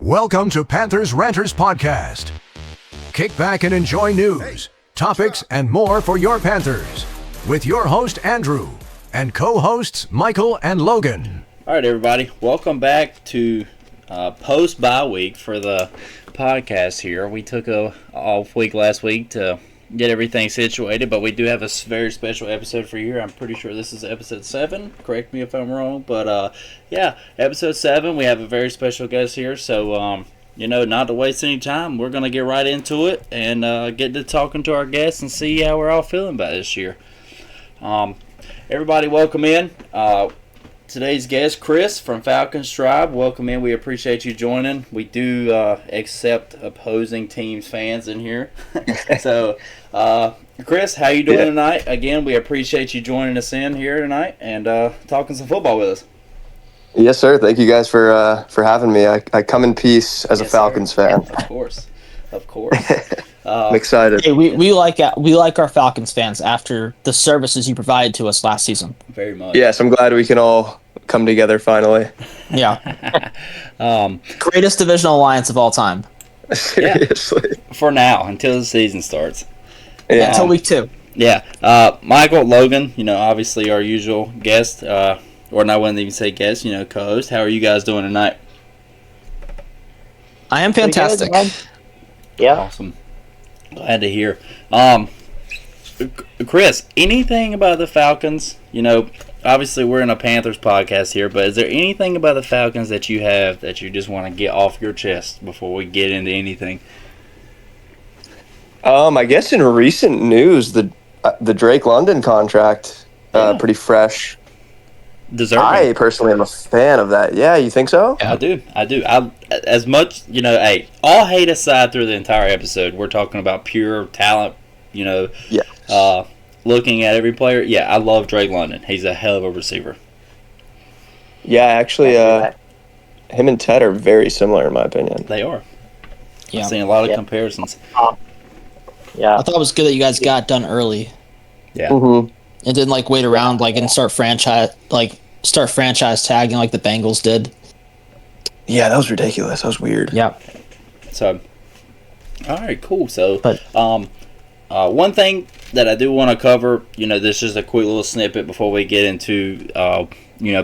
Welcome to Panthersranter's podcast. Kick back and enjoy news, topics, and more for your Panthers. With your host, Andrew, and co-hosts, Michael and Logan. All right, everybody. Welcome back to post-bye week for the podcast here. We took a off week last week to get everything situated, but we do have a very special episode for you here. I'm pretty sure this is episode 7. Correct me if I'm wrong, but yeah, episode 7. We have a very special guest here, so not to waste any time, we're gonna get right into it and get to talking to our guests and see how we're all feeling about this year. Everybody, welcome in. Today's guest, Chris from Falconstribe. Welcome in. We appreciate you joining. We do accept opposing teams' fans in here. So, Chris, how you doing tonight? Again, we appreciate you joining us in here tonight and talking some football with us. Yes, sir. Thank you guys for having me. I come in peace as a Falcons fan. Of course. I'm excited. Hey, we like our Falcons fans after the services you provided to us last season. Very much. Yes, I'm glad we can all come together finally. Yeah. Greatest divisional alliance of all time. Seriously. Yeah. For now, until the season starts. Yeah. Until week 2. Yeah. Michael, Logan, obviously our usual guest, or I wouldn't even say guest, co-host. How are you guys doing tonight? I am fantastic. Yeah. Awesome. Glad to hear. Chris, anything about the Falcons? Obviously we're in a Panthers podcast here, but is there anything about the Falcons that you have that you just want to get off your chest before we get into anything? I guess in recent news, the Drake London contract, pretty fresh. Deserving. I personally am a fan of that. Yeah, you think so? Yeah, I do. As much, hey, all hate aside through the entire episode, we're talking about pure talent, looking at every player. Yeah, I love Drake London. He's a hell of a receiver. Yeah, actually, him and Ted are very similar in my opinion. They are. Yeah. I've seen a lot of comparisons. Yeah. I thought it was good that you guys got it done early. Yeah. Mm-hmm. And didn't wait around and start franchise tagging like the Bengals did. Yeah, that was ridiculous. That was weird. Yeah. So, all right, cool. So, one thing that I do want to cover, this is a quick little snippet before we get into,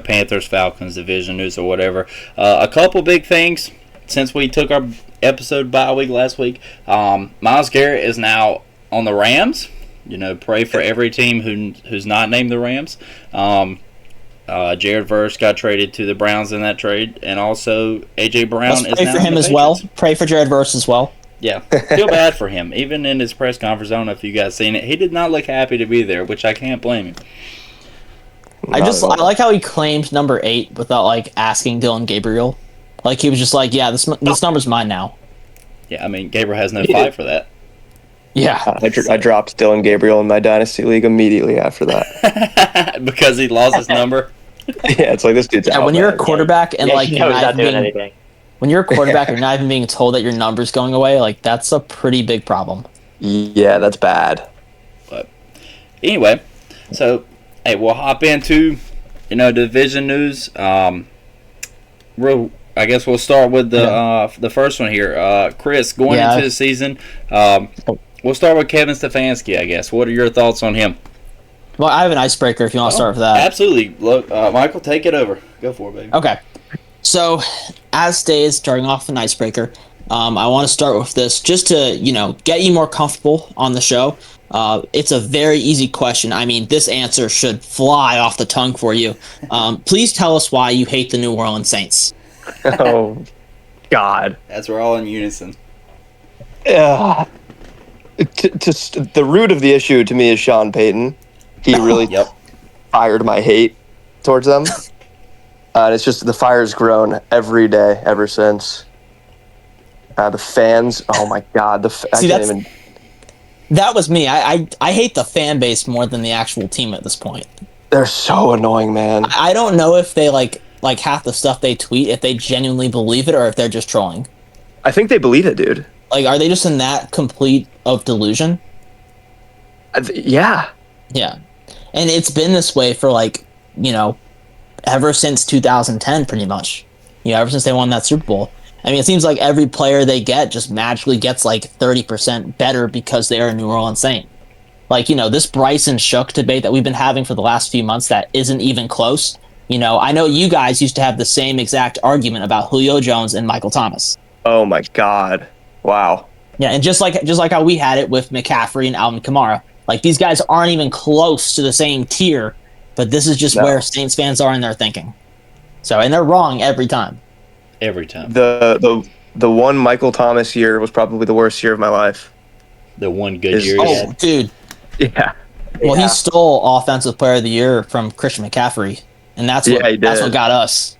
Panthers Falcons division news or whatever. A couple big things since we took our episode bye week last week. Myles Garrett is now on the Rams. Pray for every team who's not named the Rams. Jared Verse got traded to the Browns in that trade, and also A.J. Brown is pray now for him as well. Pray for Jared Verse as well. Yeah, feel bad for him. Even in his press conference, I don't know if you guys seen it, he did not look happy to be there, which I can't blame him. I like how he claimed number 8 without asking Dylan Gabriel. He was just this number's mine now. Yeah, I mean Gabriel has no fight for that. Yeah. I dropped Dylan Gabriel in my Dynasty League immediately after that. Because he lost his number? Yeah, it's this dude's out, when you're a quarterback and you're not doing anything. When you're a quarterback and you're not even being told that your number's going away, that's a pretty big problem. Yeah, that's bad. But anyway, so hey, we'll hop into division news. I guess we'll start with the first one here. Chris, going into the season, we'll start with Kevin Stefanski, I guess. What are your thoughts on him? Well, I have an icebreaker if you want to start with that. Absolutely. Look, Michael, take it over. Go for it, baby. Okay. So, as stated, starting off with an icebreaker, I want to start with this just to, get you more comfortable on the show. It's a very easy question. I mean, this answer should fly off the tongue for you. Please tell us why you hate the New Orleans Saints. Oh, God. That's we're all in unison. Yeah. The root of the issue to me is Sean Payton. He really fired my hate towards them. And it's just the fire's grown every day ever since. The fans, oh my God. That was me. I hate the fan base more than the actual team at this point. They're so annoying, man. I don't know if they like half the stuff they tweet, if they genuinely believe it or if they're just trolling. I think they believe it, dude. Are they just in that complete of delusion? Yeah. Yeah. And it's been this way for ever since 2010, pretty much. Ever since they won that Super Bowl. I mean, it seems like every player they get just magically gets like 30% better because they are a New Orleans Saint. Like, this Bryson Shook debate that we've been having for the last few months that isn't even close. I know you guys used to have the same exact argument about Julio Jones and Michael Thomas. Oh my God. Wow. Yeah, and just like how we had it with McCaffrey and Alvin Kamara. Like, these guys aren't even close to the same tier, but this is just where Saints fans are in their thinking. So, and they're wrong every time. Every time. The one Michael Thomas year was probably the worst year of my life. The one good year he had. Dude. Yeah. Well, he stole Offensive Player of the Year from Christian McCaffrey, and that's what got us.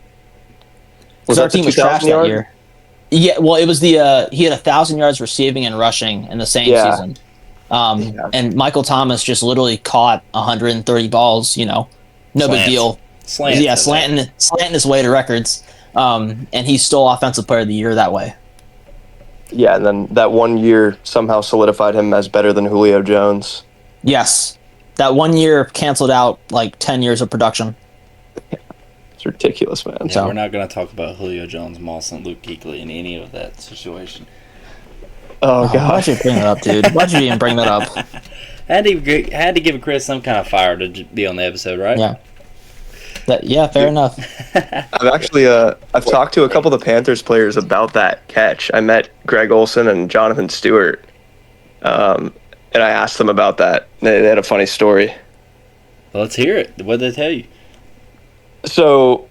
Was our that team was trash that year? Yeah, well, it was he had 1,000 yards receiving and rushing in the same season. And Michael Thomas just literally caught 130 balls, no big deal. Slanting his way to records. And he stole Offensive Player of the Year that way. Yeah, and then that 1 year somehow solidified him as better than Julio Jones. Yes. That 1 year canceled out like 10 years of production. It's ridiculous, man. Yeah, we're not going to talk about Julio Jones, Moss, and Luke Kuechly in any of that situation. Oh, God. Why'd you bring that up, dude? Why'd you even bring that up? Had to give Chris some kind of fire to be on the episode, right? Yeah. Fair enough. I've talked to a couple of the Panthers players about that catch. I met Greg Olson and Jonathan Stewart, and I asked them about that. They had a funny story. Well, let's hear it. What did they tell you? So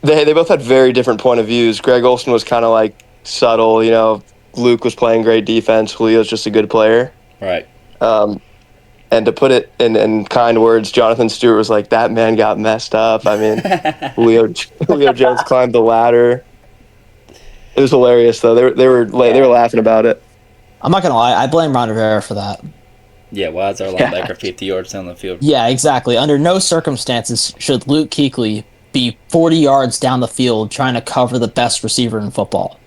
they both had very different point of views. Greg Olson was kind of like subtle, Luke was playing great defense. Julio's just a good player. Right. And to put it in kind words, Jonathan Stewart was like, that man got messed up. I mean, Julio Jones climbed the ladder. It was hilarious, though. They were laughing about it. I'm not going to lie. I blame Ron Rivera for that. Yeah, why is our linebacker 50 yards down the field? Yeah, exactly. Under no circumstances should Luke Kuechly be 40 yards down the field trying to cover the best receiver in football.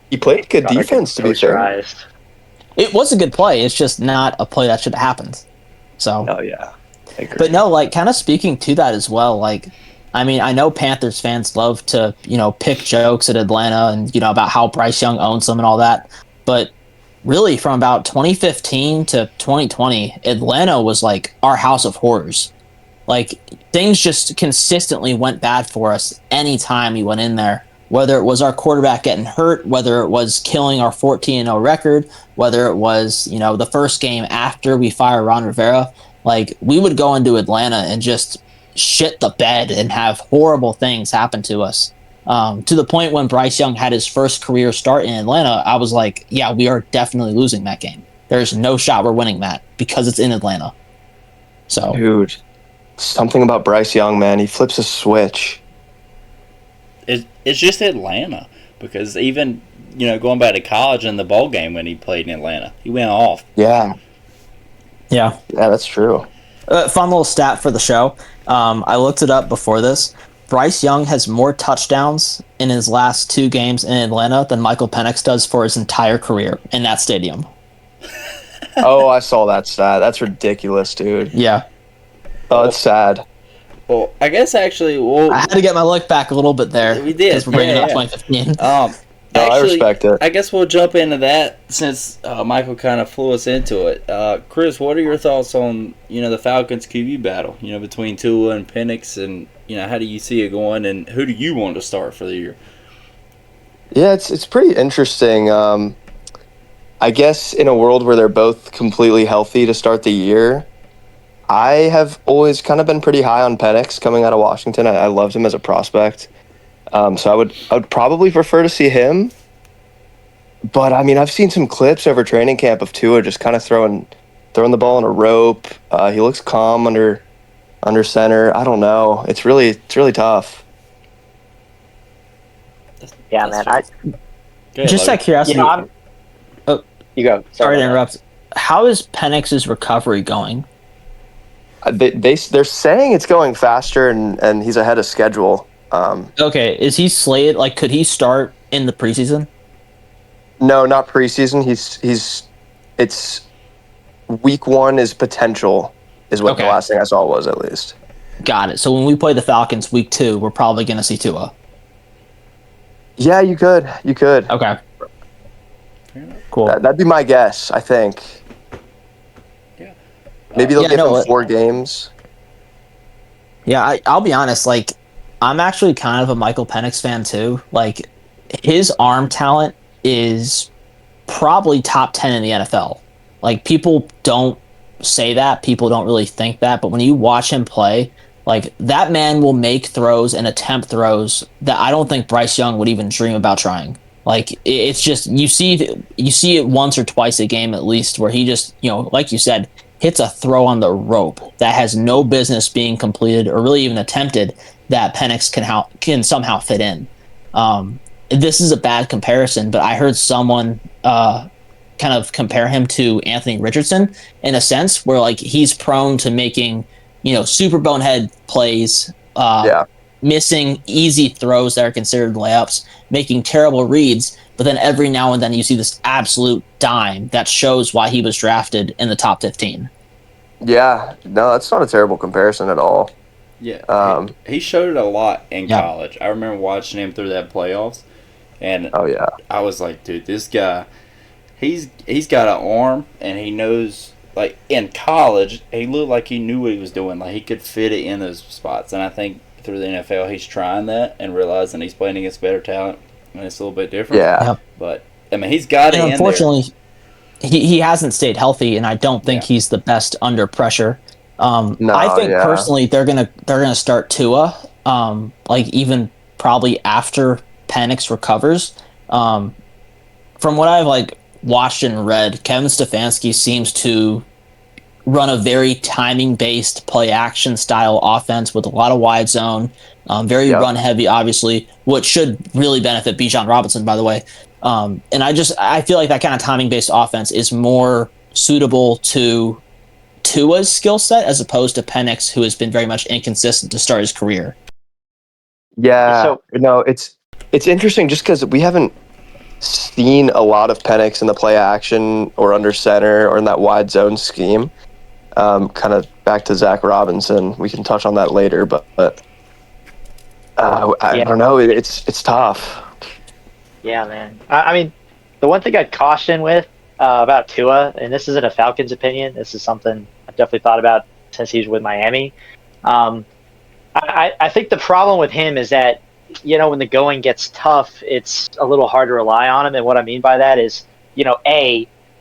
He played good defense, to be fair. It was a good play. It's just not a play that should have happened. So. Oh, yeah. I agree. But no, like, kind of speaking to that as well, like, I mean, I know Panthers fans love to, pick jokes at Atlanta and, about how Bryce Young owns them and all that. But really, from about 2015 to 2020, Atlanta was like our house of horrors. Like, things just consistently went bad for us anytime we went in there. Whether it was our quarterback getting hurt, whether it was killing our 14-0 record, whether it was, the first game after we fired Ron Rivera, like, we would go into Atlanta and just shit the bed and have horrible things happen to us. To the point when Bryce Young had his first career start in Atlanta, I was like, yeah, we are definitely losing that game. There's no shot we're winning that because it's in Atlanta. So, dude, something about Bryce Young, man. He flips a switch. It's just Atlanta, because even, going back to college in the bowl game when he played in Atlanta, he went off. Yeah, that's true. Fun little stat for the show. I looked it up before this. Bryce Young has more touchdowns in his last 2 games in Atlanta than Michael Penix does for his entire career in that stadium. Oh, I saw that stat. That's ridiculous, dude. Yeah. Oh, it's sad. Well, I guess actually, I had to get my look back a little bit there. We did. Because we're bringing up 2015. I respect it. I guess we'll jump into that since Michael kind of flew us into it. Chris, what are your thoughts on the Falcons QB battle? Between Tua and Penix, and how do you see it going? And who do you want to start for the year? Yeah, it's pretty interesting. I guess in a world where they're both completely healthy to start the year, I have always kind of been pretty high on Penix coming out of Washington. I loved him as a prospect. So I would probably prefer to see him. But I mean, I've seen some clips over training camp of Tua just kind of throwing the ball on a rope. He looks calm under center. I don't know. It's really tough. Yeah, man. Just out of curiosity. You go. Sorry to interrupt. How is Penix's recovery going? They're saying it's going faster and he's ahead of schedule. Okay, is he slated? Like, could he start in the preseason? No, not preseason. It's week 1 is potential, is what the last thing I saw was, at least. Got it. So when we play the Falcons week 2, we're probably going to see Tua. Yeah, you could. You could. Okay. Cool. That'd be my guess, I think. Yeah. Maybe they'll give him no, 4 games. Yeah, I'll be honest. Like, I'm actually kind of a Michael Penix fan too. Like, his arm talent is probably top 10 in the NFL. Like, people don't say that. People don't really think that. But when you watch him play, like, that man will make throws and attempt throws that I don't think Bryce Young would even dream about trying. Like, it's just you see it once or twice a game at least where he just, like you said, hits a throw on the rope that has no business being completed or really even attempted that Penix can somehow fit in. This is a bad comparison, but I heard someone kind of compare him to Anthony Richardson in a sense where like he's prone to making, super bonehead plays, missing easy throws that are considered layups, making terrible reads, but then every now and then you see this absolute dime that shows why he was drafted in the top 15. Yeah, no, that's not a terrible comparison at all. Yeah, he showed it a lot in college. I remember watching him through that playoffs, and I was like, dude, this guy, he's got an arm, and he knows. Like in college, he looked like he knew what he was doing. Like he could fit it in those spots, and I think through the NFL, he's trying that and realizing he's playing against better talent, and it's a little bit different. Yeah, but I mean, he's got it. Unfortunately, he hasn't stayed healthy, and I don't think he's the best under pressure. I think personally they're gonna start Tua, like even probably after Penix recovers. From what I've watched and read, Kevin Stefanski seems to run a very timing-based play-action style offense with a lot of wide zone, very run-heavy, obviously, which should really benefit Bijan Robinson, by the way. And I feel like that kind of timing-based offense is more suitable to Tua's skill set as opposed to Penix, who has been very much inconsistent to start his career. Yeah, so, it's interesting just because we haven't seen a lot of Penix in the play action or under center or in that wide zone scheme. Kind of back to Zach Robinson. We can touch on that later, but I don't know. It's tough. Yeah, man. I mean, the one thing I'd caution with about Tua, and this isn't a Falcons opinion, this is something I've definitely thought about since he's with Miami. I think the problem with him is that, when the going gets tough, it's a little hard to rely on him. And what I mean by that is,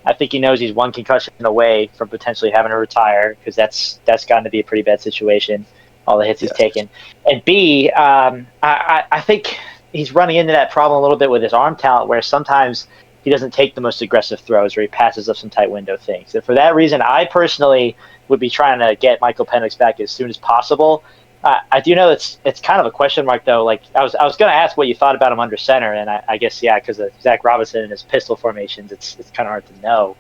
I think he knows he's one concussion away from potentially having to retire because that's gotten to be a pretty bad situation, all the hits he's taken. And B, I think he's running into that problem a little bit with his arm talent where sometimes he doesn't take the most aggressive throws or he passes up some tight window things. And for that reason, I personally would be trying to get Michael Penix back as soon as possible. I do know it's kind of a question mark, though. Like I was going to ask what you thought about him under center, and I guess, because of Zach Robinson and his pistol formations, it's kind of hard to know.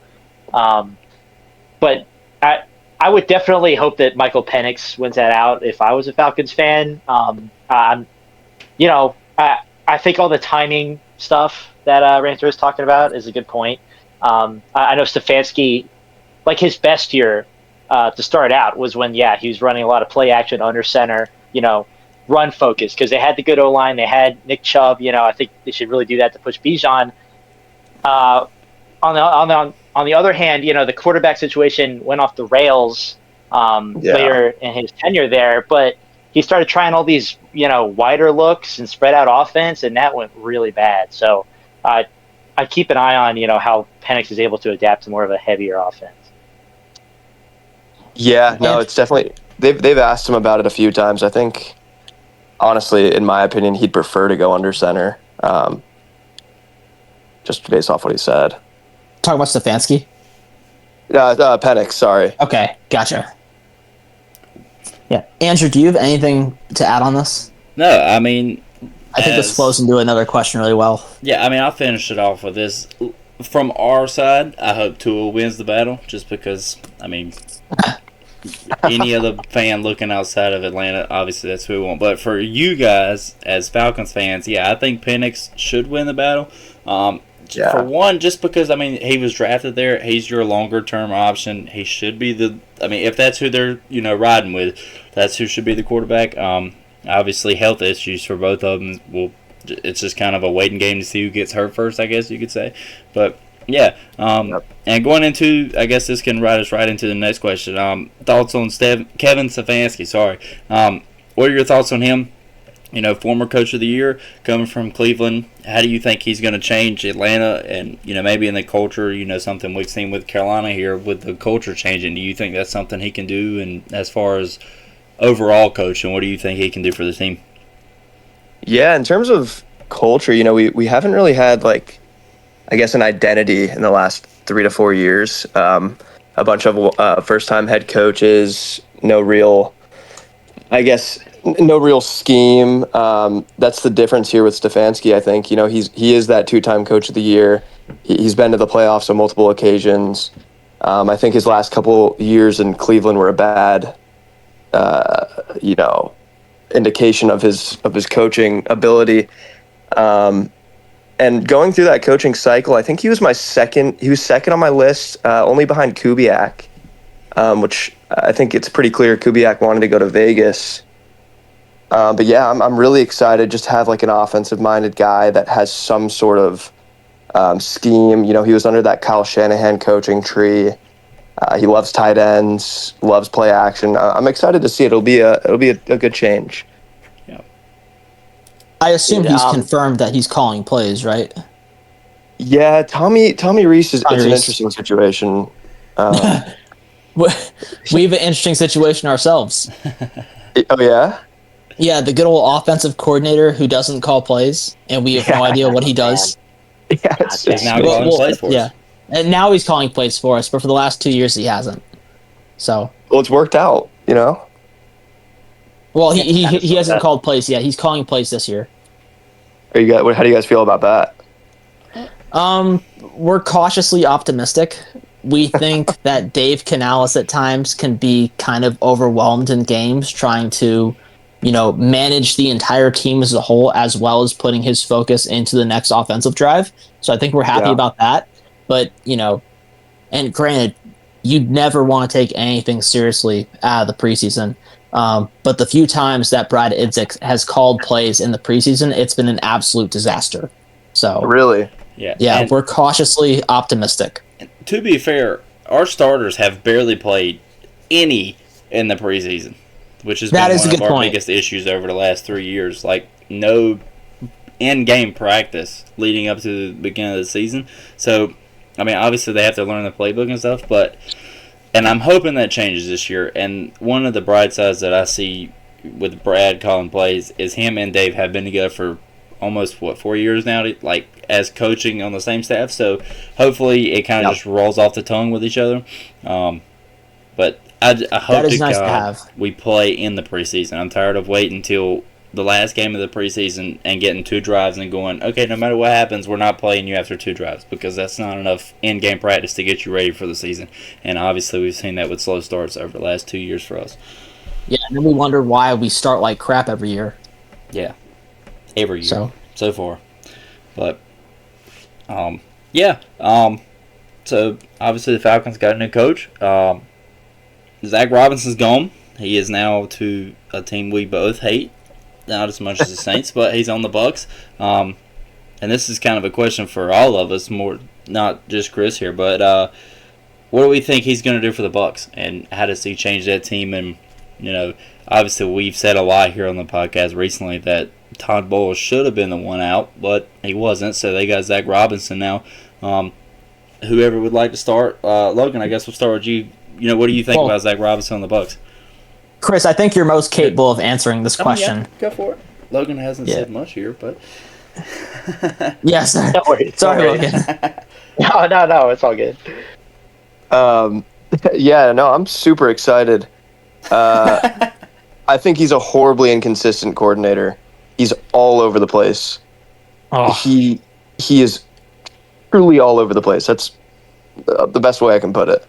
But I would definitely hope that Michael Penix wins that out if I was a Falcons fan. I think all the timing stuff that Ranter was talking about is a good point. I know Stefanski, like his best year to start out was when, he was running a lot of play action under center, run focus because they had the good O-line. They had Nick Chubb. I think they should really do that to push Bijan. On the other hand, the quarterback situation went off the rails later in his tenure there, but he started trying all these, wider looks and spread out offense, and that went really bad. So I keep an eye on, how Penix is able to adapt to more of a heavier offense. Yeah, no, it's definitely they've asked him about it a few times. I think, honestly, in my opinion, he'd prefer to go under center, just based off what he said. Talk about Stefanski? Penix, sorry. Okay, gotcha. Yeah, Andrew, do you have anything to add on this? No, I mean, I think this flows into another question really well. Yeah, I mean, I'll finish it off with this. From our side, I hope Tua wins the battle, just because, I mean, any other fan looking outside of Atlanta, obviously that's who we want. But for you guys, as Falcons fans, I think Penix should win the battle. For one, just because, I mean, he was drafted there. He's your longer-term option. He should be if that's who they're, riding with, that's who should be the quarterback. Obviously, health issues for both of them will, it's just kind of a waiting game to see who gets hurt first, I guess you could say. But yeah, and going into, I guess this can ride us right into the next question. Thoughts on Kevin Stefanski? Sorry. What are your thoughts on him? Former coach of the year, coming from Cleveland. How do you think he's going to change Atlanta and, maybe in the culture, something we've seen with Carolina here with the culture changing? Do you think that's something he can do? And as far as overall coaching, what do you think he can do for the team? Yeah, in terms of culture, we haven't really had, an identity in the last 3 to 4 years. A bunch of first-time head coaches, no real scheme. That's the difference here with Stefanski, I think. He is that 2-time coach of the year. He's been to the playoffs on multiple occasions. I think his last couple years in Cleveland were a bad, indication of his coaching ability. And going through that coaching cycle, I think he was second on my list, only behind Kubiak, which I think it's pretty clear Kubiak wanted to go to Vegas. But yeah, I'm really excited just to have an offensive-minded guy that has some sort of scheme. He was under that Kyle Shanahan coaching tree. He loves tight ends, loves play action. I'm excited to see it. It'll be a good change. Yeah. I assume he's confirmed that he's calling plays, right? Yeah, Tommy Reese it's an interesting situation. We have an interesting situation ourselves. Oh yeah. Yeah, the good old offensive coordinator who doesn't call plays, and we have no idea what he does. Yeah, he's now calling plays for us. Yeah, and now he's calling plays for us, but for the last 2 years he hasn't. So. Well, it's worked out, Well, he hasn't called plays yet. He's calling plays this year. How do you guys feel about that? We're cautiously optimistic. We think that Dave Canales at times can be kind of overwhelmed in games trying to manage the entire team as a whole, as well as putting his focus into the next offensive drive. So I think we're happy about that. But, and granted, you'd never want to take anything seriously out of the preseason. But the few times that Brad Idzik has called plays in the preseason, it's been an absolute disaster. So really? Yeah, we're cautiously optimistic. To be fair, our starters have barely played any in the preseason, which has been one of our biggest issues over the last 3 years. No in-game practice leading up to the beginning of the season. So, obviously they have to learn the playbook and stuff, and I'm hoping that changes this year. And one of the bright sides that I see with Brad calling plays is him and Dave have been together for almost 4 years now, as coaching on the same staff. So hopefully it kind of just rolls off the tongue with each other. But I hope to God we play in the preseason. I'm tired of waiting until the last game of the preseason and getting 2 drives and going, okay, no matter what happens, we're not playing you after 2 drives, because that's not enough in-game practice to get you ready for the season. And obviously we've seen that with slow starts over the last 2 years for us. Yeah, and then we wonder why we start like crap every year. Yeah, every year so far. But, so obviously the Falcons got a new coach. Zach Robinson's gone. He is now to a team we both hate, not as much as the Saints, but he's on the Bucs. And this is kind of a question for all of us, more not just Chris here, but what do we think he's going to do for the Bucs, and how does he change that team? And obviously we've said a lot here on the podcast recently that Todd Bowles should have been the one out, but he wasn't, so they got Zach Robinson now. Whoever would like to start, Logan, I guess we'll start with you. What do you think about Zach Robinson on the Bucs? Chris, I think you're most capable of answering this question. Yeah, go for it. Logan hasn't said much here, but... Yes. Sorry, Logan. No, it's all good. I'm super excited. I think he's a horribly inconsistent coordinator. He's all over the place. Oh. He is truly all over the place. That's the best way I can put it.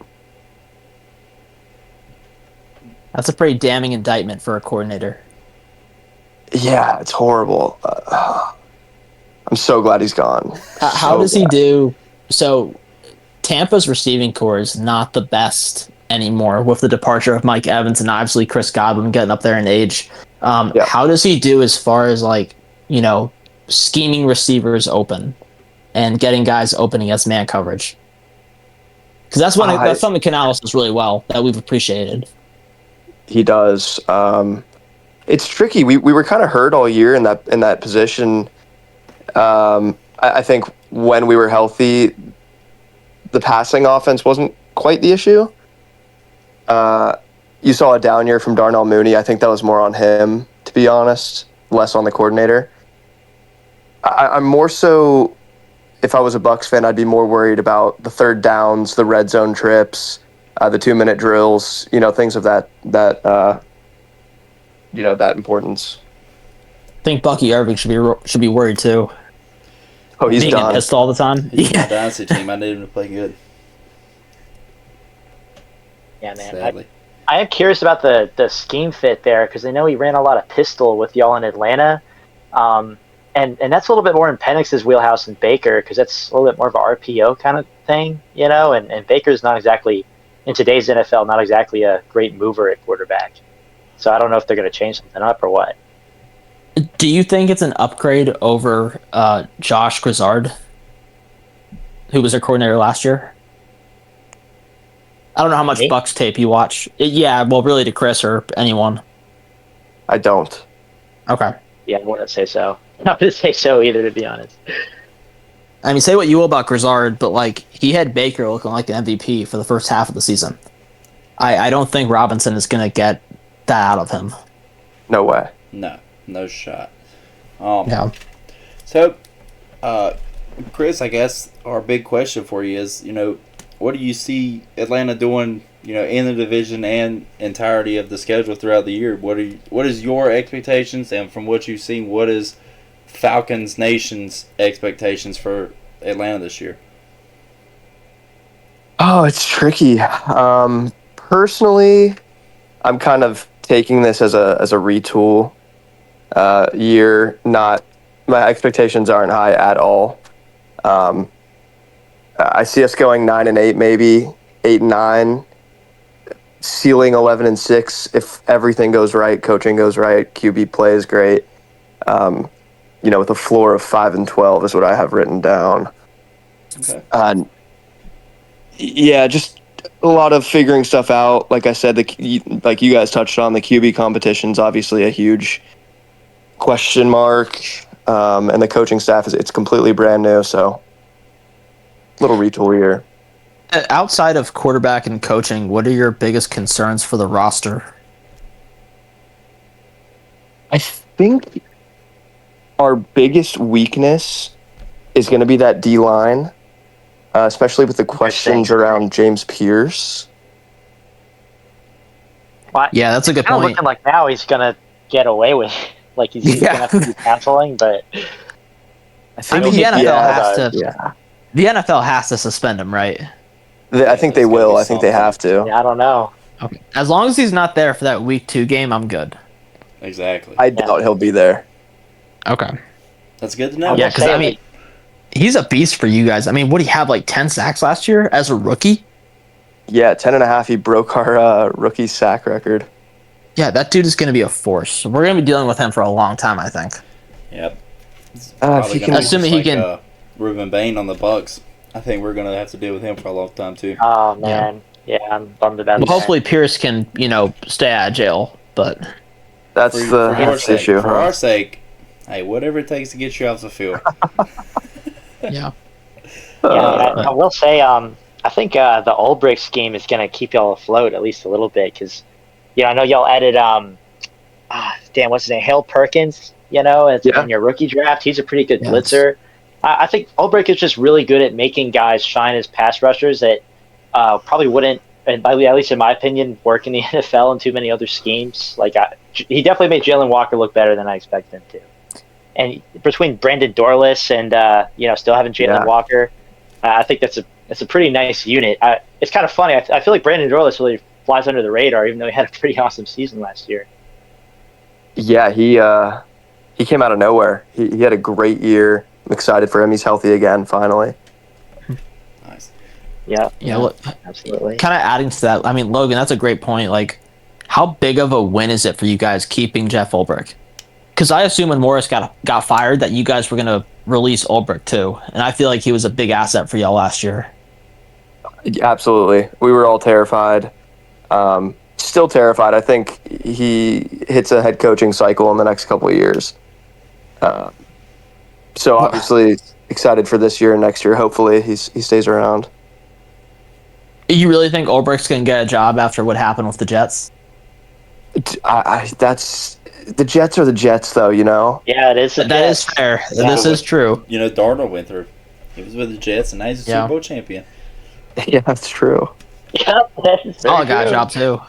That's a pretty damning indictment for a coordinator. Yeah, it's horrible. I'm so glad he's gone. How does he do? So, Tampa's receiving core is not the best anymore with the departure of Mike Evans and obviously Chris Godwin getting up there in age. How does he do as far as scheming receivers open and getting guys open against man coverage. Because that's something Canales does really well that we've appreciated. He does. It's tricky. We were kind of hurt all year in that position. I think when we were healthy, the passing offense wasn't quite the issue. You saw a down year from Darnell Mooney. I think that was more on him, to be honest, less on the coordinator. I'm more so, if I was a Bucs fan, I'd be more worried about the third downs, the red zone trips, the 2-minute drills, things of that importance. I think Bucky Irving should be worried too. Oh, he's being done. pissed all the time. He's my dynasty team. I need him to play good. Yeah, man. Sadly. I am curious about the scheme fit there because I know he ran a lot of pistol with y'all in Atlanta. And that's a little bit more in Penix's wheelhouse than Baker because that's a little bit more of an RPO kind of thing, and Baker's not exactly, in today's NFL, not exactly a great mover at quarterback. So I don't know if they're going to change something up or what. Do you think it's an upgrade over Josh Grizzard, who was their coordinator last year? I don't know how much Bucs tape you watch. Yeah, well, really to Chris or anyone. I don't. Okay. Yeah, I wouldn't say so. Not going to say so either, to be honest. I mean, say what you will about Grizzard, but he had Baker looking like the MVP for the first half of the season. I don't think Robinson is going to get that out of him. No way. No shot. Yeah. So, Chris, I guess our big question for you is, what do you see Atlanta doing, in the division and entirety of the schedule throughout the year? What is your expectations, and from what you've seen, what is Falcons Nation's expectations for Atlanta this year? Oh, it's tricky. Personally, I'm kind of taking this as a retool year. Not my expectations aren't high at all. I see us going 9-8, maybe 8-9, ceiling 11-6 if everything goes right, coaching goes right, QB play is great. With a floor of 5-12 is what I have written down. Okay. Just a lot of figuring stuff out. Like I said, like you guys touched on, the QB competition's obviously a huge question mark, and the coaching staff it's completely brand new, so little retool year. Outside of quarterback and coaching, what are your biggest concerns for the roster? I think our biggest weakness is going to be that D-line, especially with the questions around James Pierce. Well, yeah, that's a good point. Looking like now he's going to get away with it. Like he's going to have to be canceling, but the NFL has to suspend him, right? I think they will. I think they have to. Yeah, I don't know. Okay. As long as he's not there for that week 2 game, I'm good. Exactly. I doubt he'll be there. Okay. That's good to know. Yeah, because he's a beast for you guys. What did he have, 10 sacks last year as a rookie? Yeah, 10.5. He broke our rookie sack record. Yeah, that dude is going to be a force. We're going to be dealing with him for a long time, I think. Yep. Assuming he can. Ruben Bain on the Bucs. I think we're going to have to deal with him for a long time, too. Oh, man. Yeah, I'm bummed about that. Hopefully Pierce can, stay out of jail, but... That's the issue. For our sake, hey, whatever it takes to get you off the field. Yeah. I will say, I think the Ulbrich scheme is going to keep y'all afloat at least a little bit, because, I know y'all added, what's his name, Hale Perkins, in your rookie draft. He's a pretty good blitzer. I think Ulbrich is just really good at making guys shine as pass rushers that probably wouldn't, and at least in my opinion, work in the NFL and too many other schemes. He definitely made Jalen Walker look better than I expected him to. And between Brandon Dorless and still having Jalen Walker, I think that's a pretty nice unit. It's kind of funny. I feel like Brandon Dorless really flies under the radar, even though he had a pretty awesome season last year. Yeah, he came out of nowhere. He had a great year. I'm excited for him. He's healthy again, finally. Nice. Yeah, look, absolutely. Kind of adding to that, Logan, that's a great point. How big of a win is it for you guys keeping Jeff Ulbrich? because I assume when Morris got fired that you guys were going to release Ulbrich too, and I feel like he was a big asset for y'all last year. Absolutely. We were all terrified. Still terrified. I think he hits a head coaching cycle in the next couple of years. So obviously excited for this year and next year. Hopefully he stays around. You really think Ulbricht's going to get a job after what happened with the Jets? That's the Jets are the Jets, though. You know. Yeah, it is. That is fair. This is true. You know, Darnold went through. He was with the Jets, and now he's a Super Bowl champion. Yeah, that's true. Yep, that's Oh, I got a job too.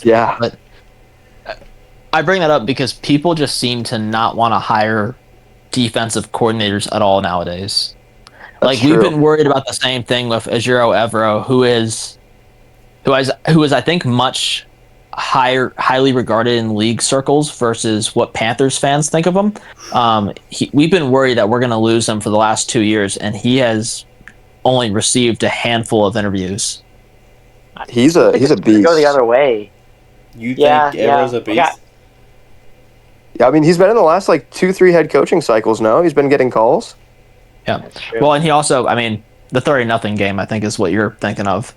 Yeah. But I bring that up because people just seem to not want to hire defensive coordinators at all nowadays. That's We've true. been worried about the same thing with Ejiro Evero, who is I think much highly regarded in league circles versus what Panthers fans think of him. We've been worried that we're going to lose him for the last 2 years, and he has only received a handful of interviews. He's a beast. Go the other way. You think Evero's a beast? Yeah, I mean, he's been in the last 2-3 head coaching cycles now. He's been getting calls. Yeah. That's true. Well, and he also, I mean, the 30-0 game, I think, is what you're thinking of.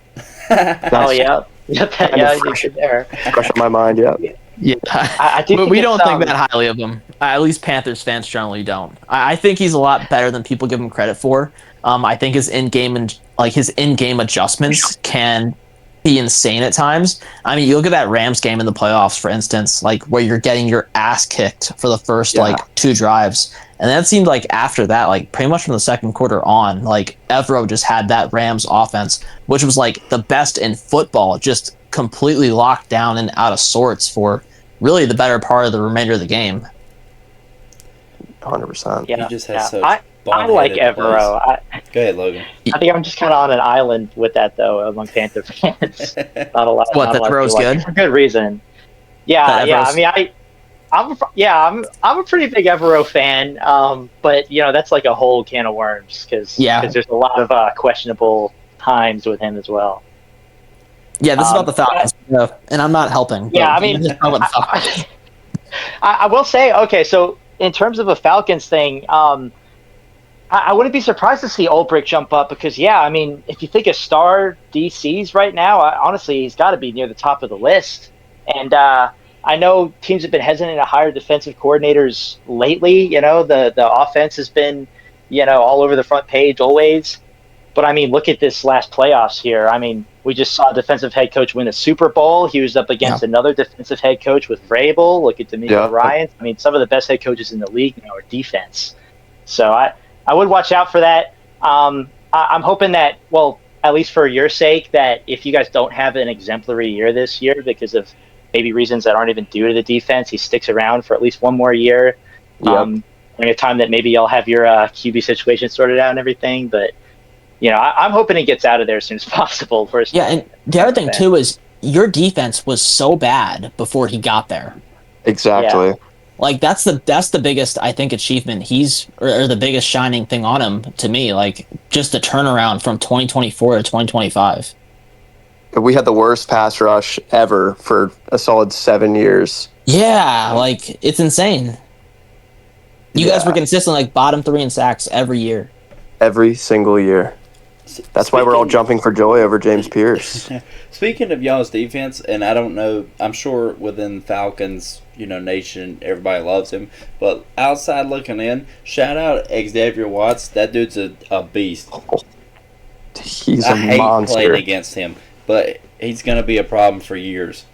Oh yeah, yeah, fresh. you there. Fresh in my mind, yeah. Yeah. I do. But we don't think that. that highly of him. At least Panthers fans generally don't. I think he's a lot better than people give him credit for. I think his in-game adjustments can be insane at times. I mean, you look at that Rams game in the playoffs, for instance, where you're getting your ass kicked for the first 2 drives. And then it seemed like after that, pretty much from the second quarter on, Evero just had that Rams offense, which was the best in football, just completely locked down and out of sorts for really the better part of the remainder of the game. 100%. Yeah, He just has such I like boneheaded Evero. Go ahead, Logan. I think I'm just kind of on an island with that, though, among Panther fans. Not a lot. What, not that a lot Evero's to like. good? For good reason. Yeah, That yeah. Evero's- I'm a pretty big Evero fan. But that's like a whole can of worms because there's a lot of questionable times with him as well. Yeah, this is about the Falcons, and I'm not helping. Yeah, I mean, I will say, okay, so in terms of a Falcons thing, I wouldn't be surprised to see Ulbrich jump up because, I mean, if you think of star DCs right now, honestly, he's got to be near the top of the list. And I know teams have been hesitant to hire defensive coordinators lately. The offense has been, all over the front page always. But, I mean, look at this last playoffs here. I mean, we just saw a defensive head coach win a Super Bowl. He was up against another defensive head coach with Vrabel. Look at D'Amico Ryans. I mean, some of the best head coaches in the league now are defense. So I would watch out for that. I'm hoping that, well, at least for your sake, that if you guys don't have an exemplary year this year because of maybe reasons that aren't even due to the defense, he sticks around for at least one more year. During a time that maybe y'all have your QB situation sorted out and everything. But, I'm hoping he gets out of there as soon as possible. Yeah, and the other thing, too, is your defense was so bad before he got there. Exactly. Yeah. That's the biggest, I think, achievement or the biggest shining thing on him to me, just the turnaround from 2024 to 2025. We had the worst pass rush ever for a solid 7 years. Yeah, it's insane. You guys were consistently bottom 3 in sacks every year. Every single year. That's why we're all jumping for joy over James Pierce. Speaking of y'all's defense, and I don't know, I'm sure within Falcons, nation, everybody loves him. But outside looking in, shout out Xavier Watts. That dude's a beast. He's I a hate monster. playing against him, but he's going to be a problem for years.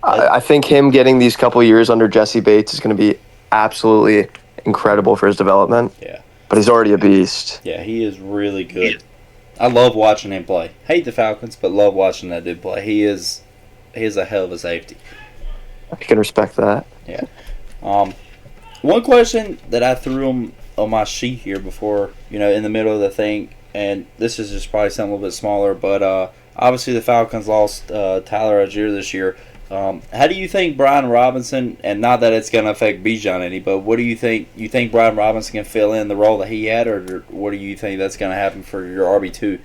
I think him getting these couple years under Jesse Bates is going to be absolutely incredible for his development. Yeah. But he's already a beast. Yeah, he is really good. I love watching him play. Hate the Falcons, but love watching that dude play. He is a hell of a safety. I can respect that. Yeah. One question that I threw him on my sheet here before, in the middle of the thing, and this is just probably something a little bit smaller, but obviously the Falcons lost Tyler Algier this year. How do you think Brian Robinson, and not that it's going to affect Bijan any, but what do you think? You think Brian Robinson can fill in the role that he had, or what do you think that's going to happen for your RB2?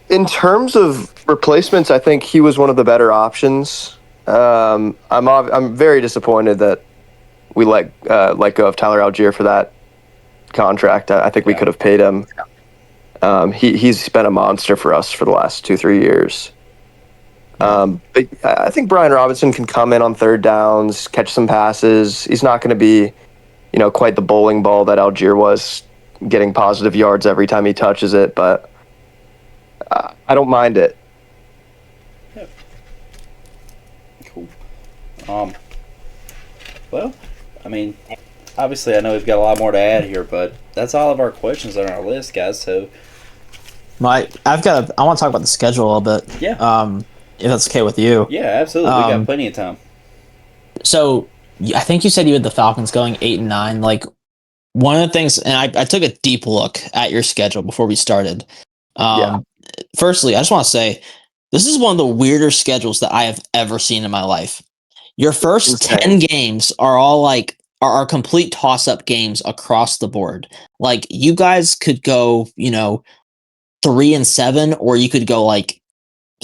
In terms of replacements, I think he was one of the better options I'm very disappointed that we let go of Tyler Algier for that contract. I think we could have paid him. He's been a monster for us for the last 2-3 years. But I think Brian Robinson can come in on third downs, catch some passes. He's not going to be, quite the bowling ball that Algier was, getting positive yards every time he touches it. But I don't mind it. Yep. Cool. Well, I mean, obviously, I know we've got a lot more to add here, but that's all of our questions on our list, guys. So, I want to talk about the schedule a little bit. Yeah. If that's okay with you. Yeah, absolutely. We got plenty of time. So, I think you said you had the Falcons going 8-9. Like, one of the things, and I took a deep look at your schedule before we started. Firstly, I just want to say, this is one of the weirder schedules that I have ever seen in my life. Your first 10 games are all like, are complete toss-up games across the board. Like, you guys could go, 3-7, or you could go like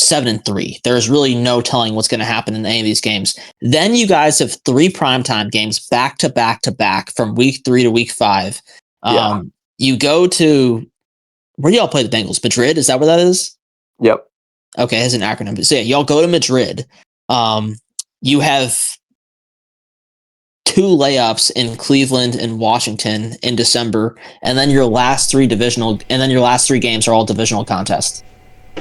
7-3. There's really no telling what's going to happen in any of these games. Then you guys have 3 primetime games back to back to back from week 3 to week 5. You go to, where do y'all play the Bengals? Madrid? Is that where that is? Yep. Okay, it has an acronym. So yeah, y'all go to Madrid. You have 2 layups in Cleveland and Washington in December, and then your last 3 games are all divisional contests.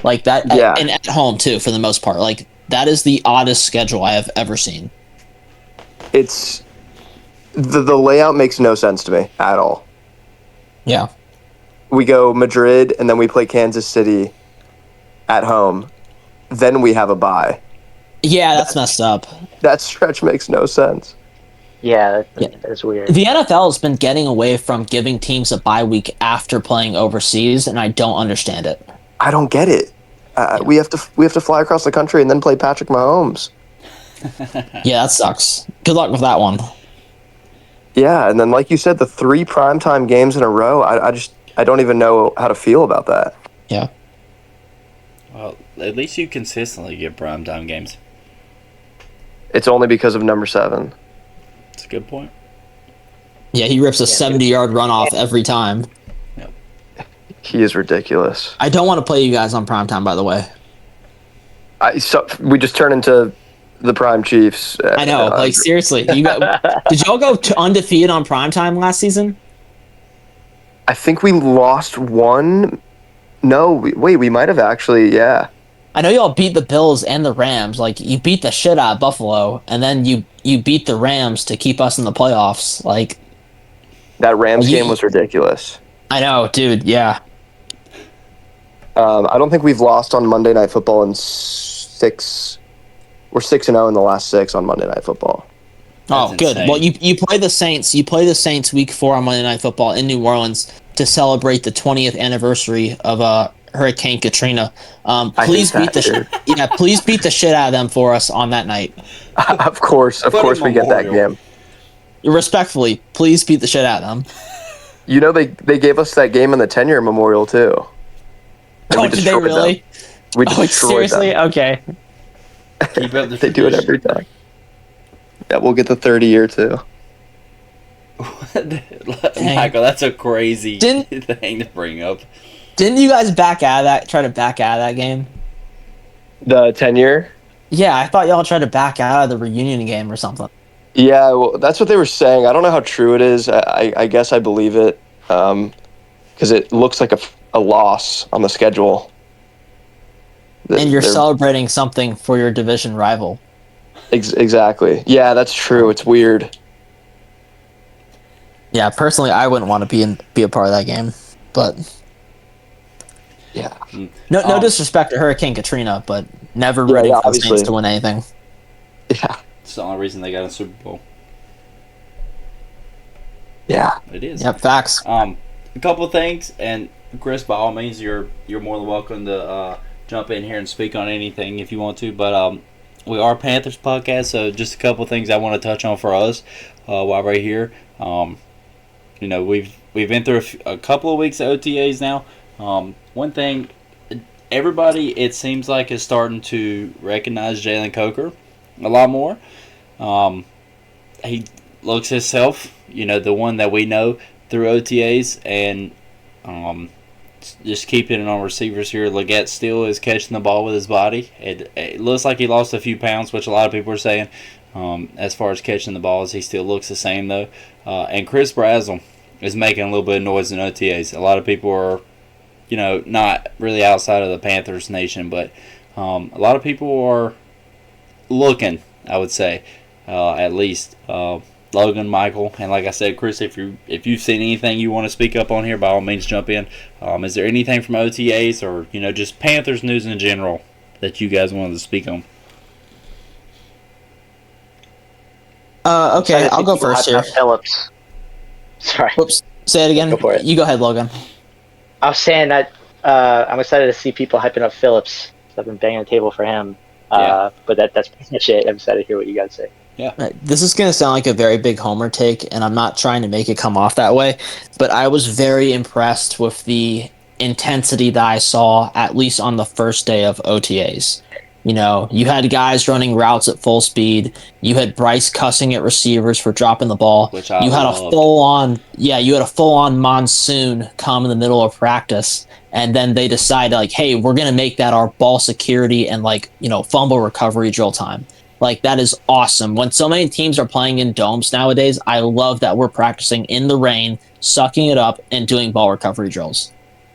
Like that, and at home too, for the most part. Like, that is the oddest schedule I have ever seen. It's the layout makes no sense to me at all. Yeah, we go Madrid, and then we play Kansas City at home. Then we have a bye. Yeah, that's messed up. That stretch makes no sense. Yeah, that's weird. The NFL has been getting away from giving teams a bye week after playing overseas, and I don't understand it. I don't get it. We have to fly across the country and then play Patrick Mahomes. Yeah, that sucks. Good luck with that one. Yeah, and then like you said, the 3 primetime games in a row. I don't even know how to feel about that. Yeah. Well, at least you consistently get primetime games. It's only because of number 7. That's a good point. Yeah, he rips a 70-yard runoff every time. He is ridiculous. I don't want to play you guys on primetime, by the way. We just turn into the Prime Chiefs. I know, like, seriously. Did y'all go undefeated on primetime last season? I think we lost one. No, we might have actually, yeah. I know y'all beat the Bills and the Rams. Like, you beat the shit out of Buffalo, and then you beat the Rams to keep us in the playoffs. Like, that Rams game was ridiculous. I know, dude, yeah. I don't think we've lost on Monday Night Football in 6. We're 6-0 in the last 6 on Monday Night Football. That's good. Insane. Well, you play the Saints. You play the Saints week 4 on Monday Night Football in New Orleans to celebrate the 20th anniversary of Hurricane Katrina. Please beat the shit out of them for us on that night. Of course, we get that game. Respectfully, please beat the shit out of them. They gave us that game in the 10-year memorial too. Oh, did they really? We destroyed seriously? them. Okay. Keep up the They do it every time. Yeah, we'll get the 30-year too. Michael, that's a crazy thing to bring up. Didn't you guys try to back out of that game? The 10-year? Yeah, I thought y'all tried to back out of the reunion game or something. Yeah, well, that's what they were saying. I don't know how true it is. I guess I believe it, because it looks like a loss on the schedule. And you're celebrating something for your division rival. Exactly. Yeah, that's true. It's weird. Yeah, personally, I wouldn't want to be a part of that game, but yeah. No disrespect to Hurricane Katrina, but never rooting for the Saints to win anything. Yeah, it's the only reason they got a Super Bowl. Yeah, it is. Yep, facts. A couple of things, and Chris, by all means, you're more than welcome to jump in here and speak on anything if you want to. But we are Panthers podcast, so just a couple of things I want to touch on for us while we're here. We've been through a couple of weeks of OTAs now. One thing, everybody, it seems like, is starting to recognize Jalen Coker. a lot more. He looks himself, the one that we know through OTAs, and just keeping it on receivers here. Leggett still is catching the ball with his body. It looks like he lost a few pounds, which a lot of people are saying. As far as catching the balls, he still looks the same though. And Chris Brazzell is making a little bit of noise in OTAs. A lot of people are, not really outside of the Panthers nation, but a lot of people are looking, I would say, at least. Logan, Michael, and like I said, Chris, if you've seen anything you want to speak up on here, by all means jump in. Is there anything from OTAs or just Panthers news in general that you guys wanted to speak on? Okay, I'll go first here. Phillips. Sorry. Whoops. Say it again. Go for it. You go ahead, Logan. I was saying that I'm excited to see people hyping up Phillips. I've been banging the table for him. But that's pretty much it. I'm excited to hear what you guys say. Yeah. Right. This is going to sound like a very big homer take, and I'm not trying to make it come off that way, but I was very impressed with the intensity that I saw, at least on the first day of OTAs. You had guys running routes at full speed. You had Bryce cussing at receivers for dropping the ball. Which I you had loved. you had a full-on monsoon come in the middle of practice, and then they decided, like, hey, we're going to make that our ball security and, fumble recovery drill time. That is awesome. When so many teams are playing in domes nowadays, I love that we're practicing in the rain, sucking it up, and doing ball recovery drills.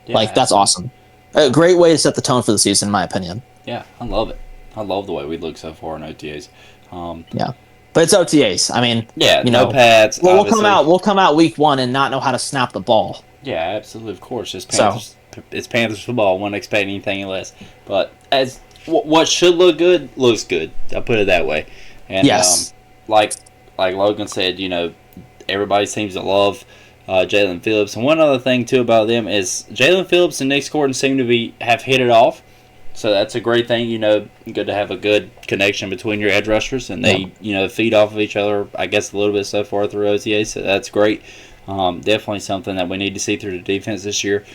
Yeah, that's awesome. A great way to set the tone for the season, in my opinion. Yeah, I love it. I love the way we look so far in OTAs. Yeah, but it's OTAs. I mean, no pads. Well, we'll come out week 1 and not know how to snap the ball. Yeah, absolutely, of course. It's Panthers. It's Panthers football. Wouldn't expect anything less. But as what should look good looks good. I'll put it that way. And yes, like Logan said, everybody seems to love Jalen Phillips. And one other thing too about them is Jalen Phillips and Nick Scorton seem to have hit it off. So that's a great thing, good to have a good connection between your edge rushers, and they, feed off of each other, I guess, a little bit so far through OTA, so that's great. Definitely something that we need to see through the defense this year.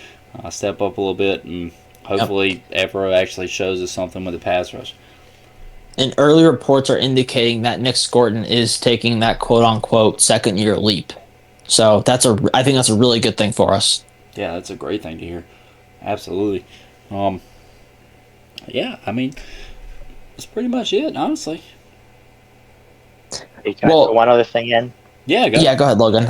Step up a little bit, and hopefully Evero actually shows us something with the pass rush. And early reports are indicating that Nick Scorton is taking that quote-unquote second-year leap. So I think that's a really good thing for us. Yeah, that's a great thing to hear. Absolutely. Yeah, I mean, that's pretty much it, honestly. Can I throw one other thing in? Yeah, go ahead, Logan.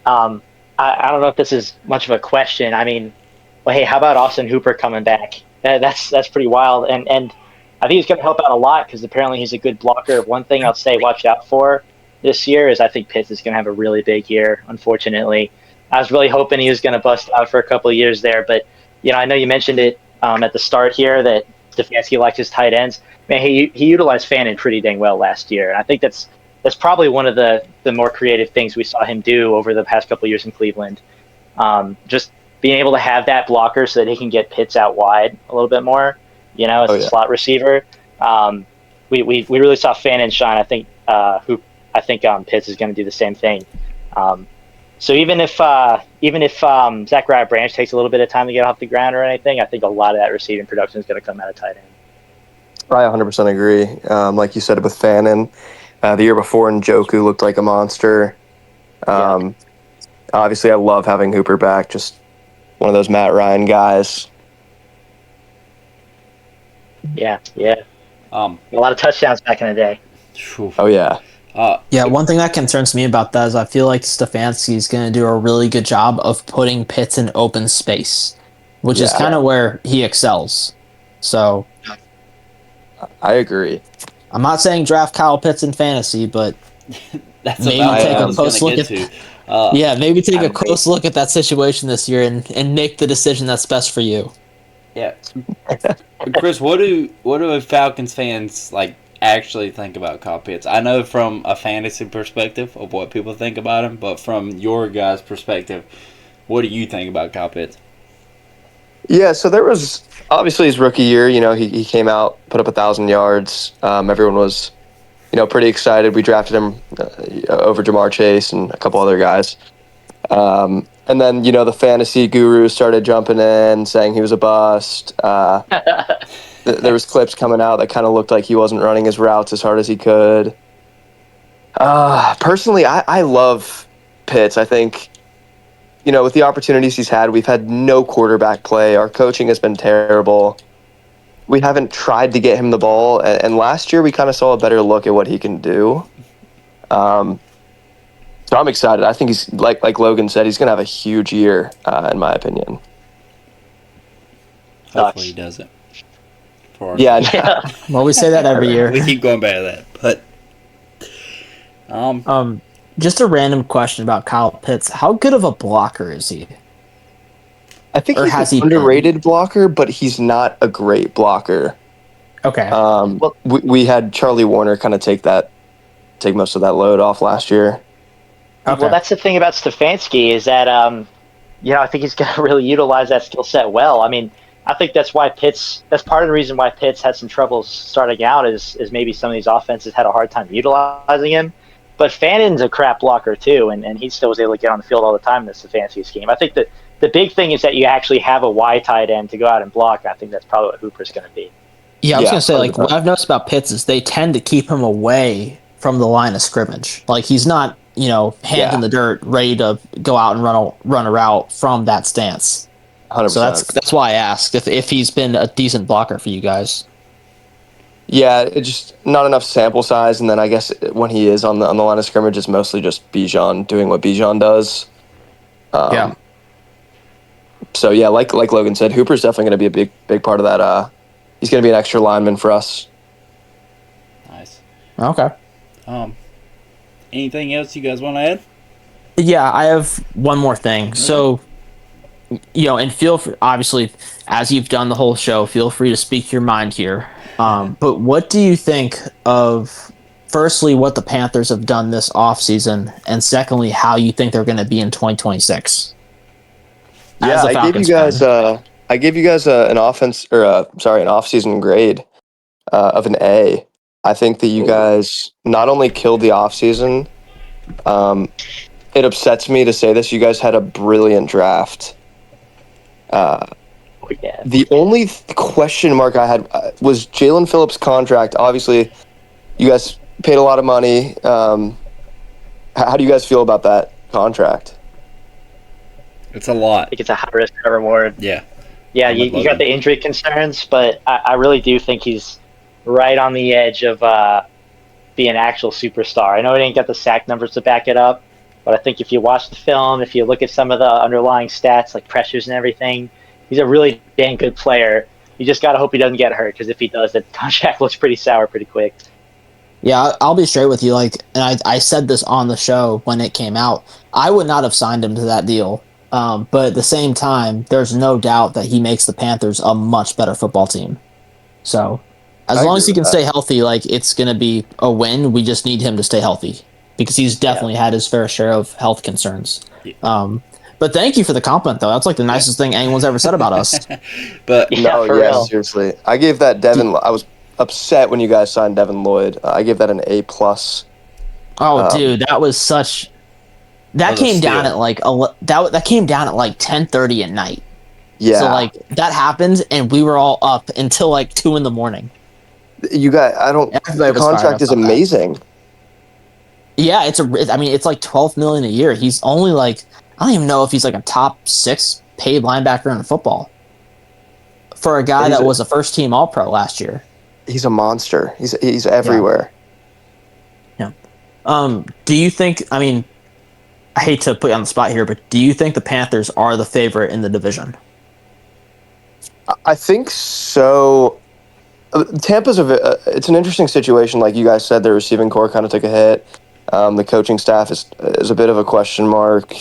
I don't know if this is much of a question. I mean, hey, how about Austin Hooper coming back? That's pretty wild, and I think he's going to help out a lot because apparently he's a good blocker. One thing I'll say watch out for this year is I think Pitts is going to have a really big year, unfortunately. I was really hoping he was going to bust out for a couple of years there, but I know you mentioned it at the start here that Stefanski likes his tight ends. Man, he utilized Fannin pretty dang well last year, and I think that's probably one of the more creative things we saw him do over the past couple of years in Cleveland. Just being able to have that blocker so that he can get Pitts out wide a little bit more, as a slot receiver. We really saw Fannin shine. I think Pitts is going to do the same thing. So even if Zachariah Branch takes a little bit of time to get off the ground or anything, I think a lot of that receiving production is going to come out of tight end. I 100% agree. Like you said with Fannin, the year before Njoku looked like a monster. Obviously, I love having Hooper back. Just one of those Matt Ryan guys. Yeah. A lot of touchdowns back in the day. Oh yeah. One thing that concerns me about that is I feel like Stefanski is going to do a really good job of putting Pitts in open space, which is kind of where he excels. So, I agree. I'm not saying draft Kyle Pitts in fantasy, but that's maybe take a close look at. Maybe take a close look at that situation this year and make the decision that's best for you. Yeah, Chris, what do Falcons fans actually think about Kyle Pitts? I know from a fantasy perspective of what people think about him, but from your guys' perspective, what do you think about Kyle Pitts? Yeah, so there was obviously his rookie year. He came out, put up 1,000 yards. Everyone was, pretty excited. We drafted him over Jamar Chase and a couple other guys. And then, the fantasy gurus started jumping in, saying he was a bust. there was clips coming out that kind of looked like he wasn't running his routes as hard as he could. Personally, I love Pitts. I think, with the opportunities he's had, we've had no quarterback play. Our coaching has been terrible. We haven't tried to get him the ball, and last year we kind of saw a better look at what he can do. So I'm excited. I think he's, like Logan said, he's going to have a huge year, in my opinion. Hopefully he doesn't. Yeah. Well, we say that every year. We keep going back to that, but just a random question about Kyle Pitts. How good of a blocker is he? I think he's an underrated blocker, but he's not a great blocker. Okay. We had Charlie Warner kind of take most of that load off last year. Okay. Well, that's the thing about Stefanski is that, I think he's going to really utilize that skill set well. I mean, I think that's part of the reason why Pitts had some trouble starting out is maybe some of these offenses had a hard time utilizing him. But Fannon's a crap blocker too, and he still was able to get on the field all the time in the Stefanski scheme. I think that the big thing is that you actually have a wide tight end to go out and block. I think that's probably what Hooper's going to be. Yeah, I was going to say, what I've noticed about Pitts is they tend to keep him away from the line of scrimmage. Like, he's not, hand in the dirt, ready to go out and run a route from that stance. 100%. So that's why I asked if he's been a decent blocker for you guys. Yeah, it's just not enough sample size, and then I guess when he is on the line of scrimmage, it's mostly just Bijan doing what Bijan does. Yeah. So yeah, like Logan said, Hooper's definitely going to be a big part of that. He's going to be an extra lineman for us. Nice. Okay. Anything else you guys want to add? Yeah, I have one more thing. Okay. So, and feel free, obviously, as you've done the whole show, feel free to speak your mind here. But what do you think of, firstly, what the Panthers have done this offseason, and secondly, how you think they're going to be in 2026? Yeah, I gave you guys an off-season grade of an A. I think that you guys not only killed the offseason, it upsets me to say this, you guys had a brilliant draft. The only question mark I had was Jalen Phillips' contract. Obviously, you guys paid a lot of money. How do you guys feel about that contract? It's a lot. I think it's a high risk, high reward. Yeah. Yeah, you got the injury concerns, but I really do think he's right on the edge of being an actual superstar. I know he ain't got the sack numbers to back it up, but I think if you watch the film, if you look at some of the underlying stats, like pressures and everything, he's a really dang good player. You just got to hope he doesn't get hurt, because if he does, the contract looks pretty sour pretty quick. Yeah, I'll be straight with you. And I said this on the show when it came out. I would not have signed him to that deal. But at the same time, there's no doubt that he makes the Panthers a much better football team. So, as long as he can stay healthy, it's going to be a win. We just need him to stay healthy, because he's definitely had his fair share of health concerns. Yeah. But thank you for the compliment, though. That's the nicest thing anyone's ever said about us. But seriously. I gave that Devin. I was upset when you guys signed Devin Lloyd. I gave that an A+. Oh, dude, that was such. That came down at that came down at 10:30 at night. Yeah. So that happened, and we were all up until 2 a.m. You guys, the contract is amazing. That. Yeah, it's $12 million a year. He's only I don't even know if he's a top 6 paid linebacker in football. For a guy that was a first team All-Pro last year. He's a monster. He's everywhere. Yeah. Do you think? I mean, I hate to put you on the spot here, but do you think the Panthers are the favorite in the division? I think so. Tampa's it's an interesting situation. Like you guys said, their receiving core kind of took a hit. The coaching staff is a bit of a question mark.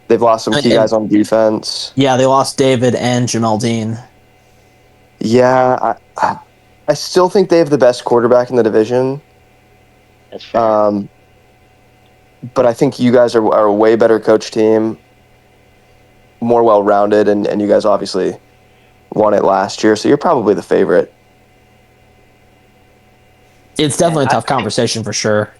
They've lost some key guys on defense. Yeah, they lost David and Jamel Dean. Yeah, I still think they have the best quarterback in the division. That's fair. But I think you guys are a way better coach team, more well-rounded, and you guys obviously won it last year, so you're probably the favorite. It's definitely a tough conversation for sure.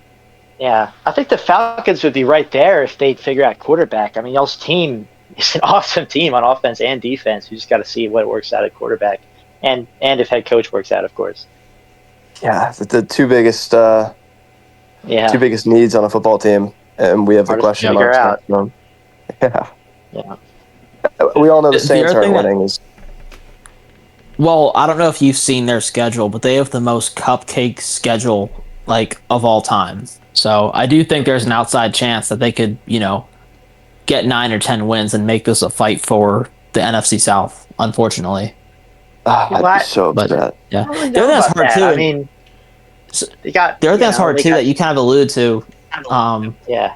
Yeah, I think the Falcons would be right there if they'd figure out quarterback. I mean, y'all's team is an awesome team on offense and defense. You just got to see what works out at quarterback. and if head coach works out, of course. Yeah, the two biggest needs on a football team, and we have the Hardest to question figure marks out. next to them. Yeah. Yeah. We all know the The Saints other aren't thing that- winning. Well, I don't know if you've seen their schedule, but they have the most cupcake schedule of all time. So I do think there's an outside chance that they could, get 9 or 10 wins and make this a fight for the NFC South. Unfortunately, I'd be so But- upset. yeah. I don't really The know other thing that's about hard that. too. I mean, they got The other thing that's hard they too got- that you kind of alluded to. yeah.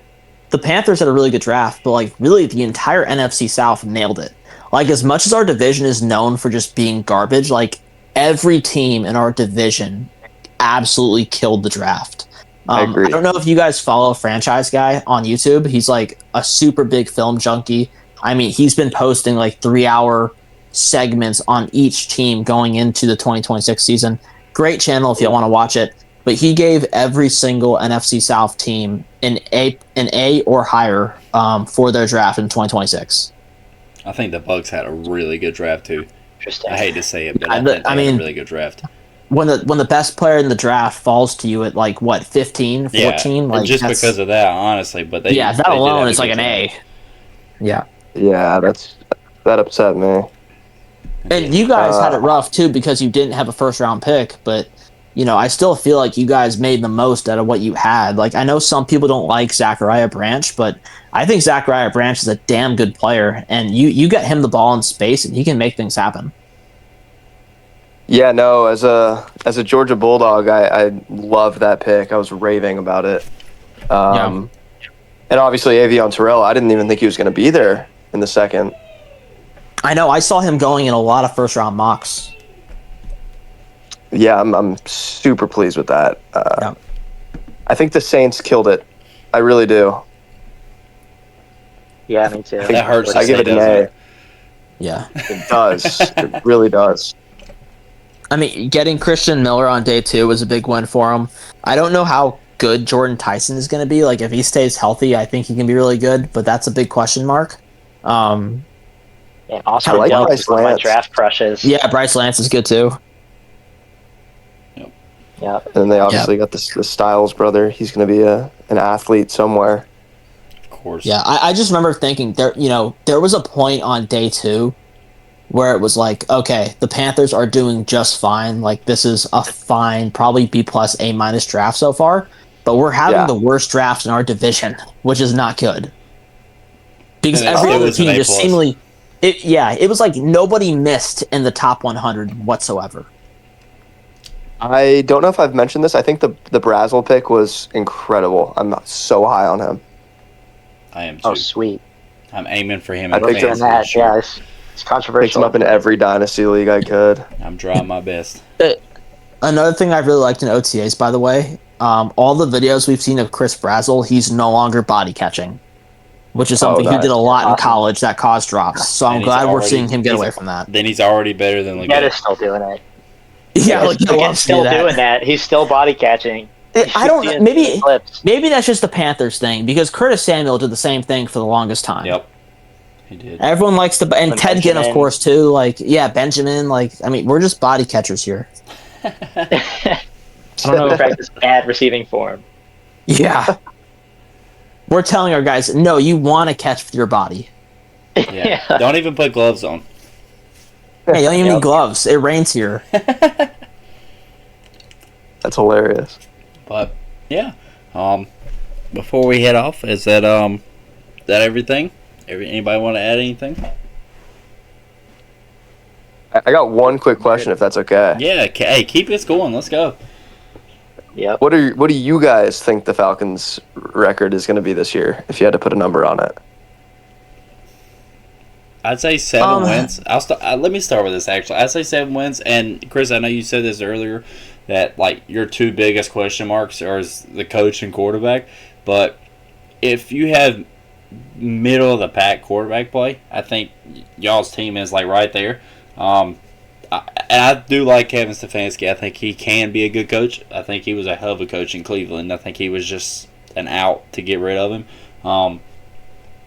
The Panthers had a really good draft, but really the entire NFC South nailed it. As much as our division is known for just being garbage, every team in our division absolutely killed the draft. I agree. I don't know if you guys follow Franchise Guy on YouTube. He's a super big film junkie. I mean, he's been posting 3-hour segments on each team going into the 2026 season. Great channel if you want to watch it. But he gave every single NFC South team an A or higher for their draft in 2026 I think the Bucks had a really good draft too. Interesting. I hate to say it, but I I think they had mean- a really good draft. When the best player in the draft falls to you at 15, 14, Yeah, just that's- because of that, honestly. But that they did alone have is a good an A. draft. Yeah. Yeah, that upset me. And you guys had it rough too because you didn't have a first round pick, but I still feel like you guys made the most out of what you had. I know some people don't like Zachariah Branch, but I think Zachariah Branch is a damn good player, and you get him the ball in space and he can make things happen. Yeah, no, as a Georgia Bulldog, I loved that pick. I was raving about it. And obviously Avion Terrell, I didn't even think he was going to be there in the second. I know. I saw him going in a lot of first round mocks. Yeah, I'm super pleased with that. Yeah. I think the Saints killed it. I really do. Yeah, me too. That hurts to I give say, it an doesn't A. it? Yeah. It does. It really does. I mean, getting Christian Miller on day 2 was a big win for him. I don't know how good Jordan Tyson is going to be. If he stays healthy, I think he can be really good, but that's a big question mark. And also, I like Dell Bryce is one of my Lance. draft crushes. Yeah, Bryce Lance is good too. Yeah. And they obviously got the Styles brother. He's going to be an athlete somewhere. Of course. Yeah, I just remember thinking there was a point on day 2 where it was okay, the Panthers are doing just fine. This is a fine, probably B plus A minus draft so far, but we're having the worst draft in our division, which is not good. Because And it every still other was an team A+. just seemingly, it was nobody missed in the top 100 whatsoever. I don't know if I've mentioned this. I think the Brazel pick was incredible. I'm so high on him. I am too. Oh, sweet. I'm aiming for him I in think Doing fantasy that, this year. yeah, it's Picked him controversial. up in every dynasty league I could. I'm trying my best. Another thing I really liked in OTAs, by the way, all the videos we've seen of Chris Brazel, he's no longer body catching, which is something he nice. did a lot in Awesome. college that caused drops. So I'm And he's glad we're already- seeing him get he's- away from that. Then he's already better than Ned Leggett. is still doing it. Yeah, He's Leggett loves to still do that. doing that. He's still body catching. I don't know. Maybe Clips. that's just the Panthers thing because Curtis Samuel did the same thing for the longest time. Yep. He did. Everyone likes to, and And Ted Ginn, of Benjamin. course, too. Benjamin. I mean, we're just body catchers here. I don't know. Practice bad receiving form. Yeah. We're telling our guys, no, you want to catch with your body. Yeah. Don't even put gloves on. Hey, you don't even Yep. need gloves. It rains here. That's hilarious. But yeah. Before we head off, is that everything? Anybody want to add anything? I got one quick question, if that's okay. Yeah. Hey, keep this going. Let's go. Yep. What do you guys think the Falcons' record is going to be this year? If you had to put a number on it. I'd say 7 wins. Let me start with this. Actually, I'd say 7 wins. And Chris, I know you said this earlier that your 2 biggest question marks are the coach and quarterback. But if you have middle of the pack quarterback play, I think y'all's team is right there. And I do like Kevin Stefanski. I think he can be a good coach. I think he was a hell of a coach in Cleveland. I think he was just an out to get rid of him.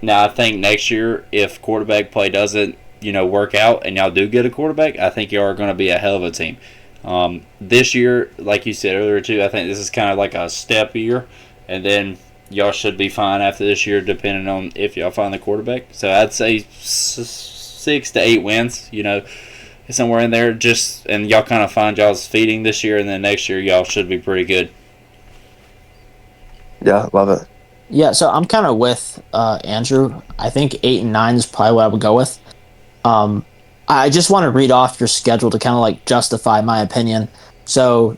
Now, I think next year, if quarterback play doesn't work out and y'all do get a quarterback, I think y'all are going to be a hell of a team. This year, like you said earlier too, I think this is kind of like a step year, and then y'all should be fine after this year, depending on if y'all find the quarterback. So I'd say 6 to 8 wins, somewhere in there. And y'all kind of find y'all's feeding this year, and then next year y'all should be pretty good. Yeah, love it. Yeah, so I'm kind of with Andrew. I think 8 and 9 is probably what I would go with. I just want to read off your schedule to kind of like justify my opinion. So